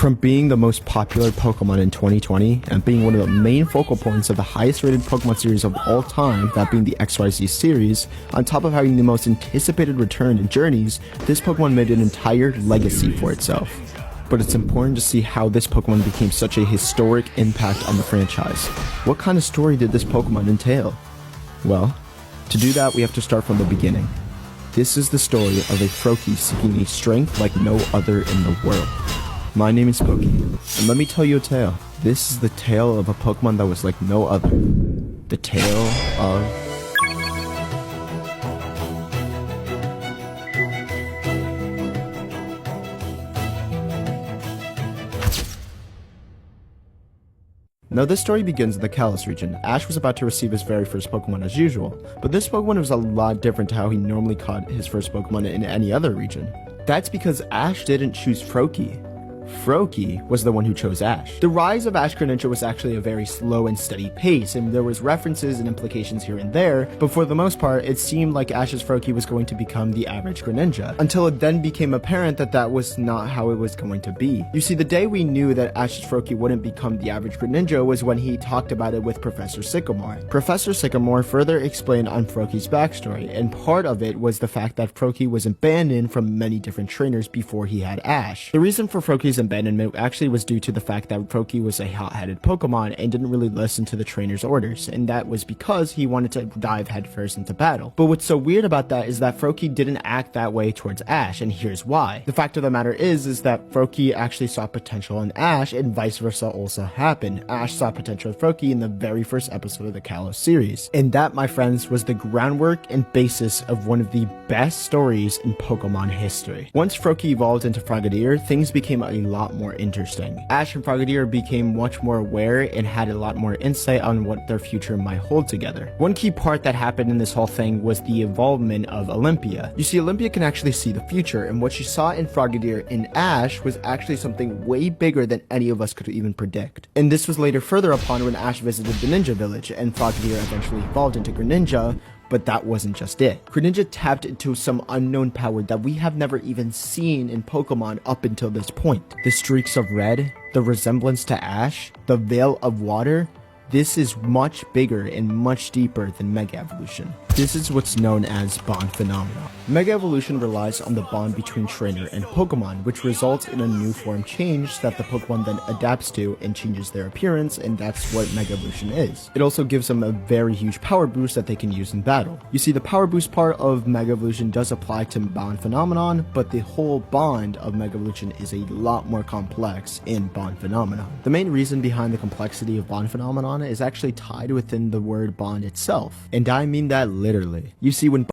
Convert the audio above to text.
From being the most popular Pokemon in 2020 and being one of the main focal points of the highest rated Pokemon series of all time, that being the XYZ series, on top of having the most anticipated return in Journeys, this Pokemon made an entire legacy for itself. But it's important to see how this Pokemon became such a historic impact on the franchise. What kind of story did this Pokemon entail? Well, to do that we have to start from the beginning. This is the story of a Froakie seeking a strength like no other in the world. My name is Pokey, and let me tell you a tale. This is the tale of a Pokemon that was like no other. The tale of... Now this story begins in the Kalos region. Ash was about to receive his very first Pokemon as usual, but this Pokemon was a lot different to how he normally caught his first Pokemon in any other region. That's because Ash didn't choose Froakie. Froakie was the one who chose Ash. The rise of Ash Greninja was actually a very slow and steady pace, and there was references and implications here and there, but for the most part, it seemed like Ash's Froakie was going to become the average Greninja, until it then became apparent that that was not how it was going to be. You see, the day we knew that Ash's Froakie wouldn't become the average Greninja was when he talked about it with Professor Sycamore. Professor Sycamore further explained on Froakie's backstory, and part of it was the fact that Froakie was abandoned from many different trainers before he had Ash. The reason for Froakie's abandonment actually was due to the fact that Froakie was a hot-headed Pokemon and didn't really listen to the trainer's orders, and that was because he wanted to dive headfirst into battle. But what's so weird about that is that Froakie didn't act that way towards Ash, and here's why. The fact of the matter is that Froakie actually saw potential in Ash, and vice versa also happened. Ash saw potential in Froakie in the very first episode of the Kalos series. And that, my friends, was the groundwork and basis of one of the best stories in Pokemon history. Once Froakie evolved into Frogadier, things became a lot more interesting. Ash and Frogadier became much more aware and had a lot more insight on what their future might hold together. One key part that happened in this whole thing was the involvement of Olympia. You see, Olympia can actually see the future, and what she saw in Frogadier in Ash was actually something way bigger than any of us could even predict. And this was later further upon when Ash visited the Ninja Village, and Frogadier eventually evolved into Greninja. But that wasn't just it. Greninja tapped into some unknown power that we have never even seen in Pokemon up until this point. The streaks of red, the resemblance to Ash, the veil of water, this is much bigger and much deeper than Mega Evolution. This is what's known as bond phenomena. Mega Evolution relies on the bond between trainer and Pokemon, which results in a new form change that the Pokemon then adapts to and changes their appearance, and that's what Mega Evolution is. It also gives them a very huge power boost that they can use in battle. You see, the power boost part of Mega Evolution does apply to bond phenomenon, but the whole bond of Mega Evolution is a lot more complex in bond phenomenon. The main reason behind the complexity of bond phenomenon is actually tied within the word bond itself, and I mean that literally. You see, when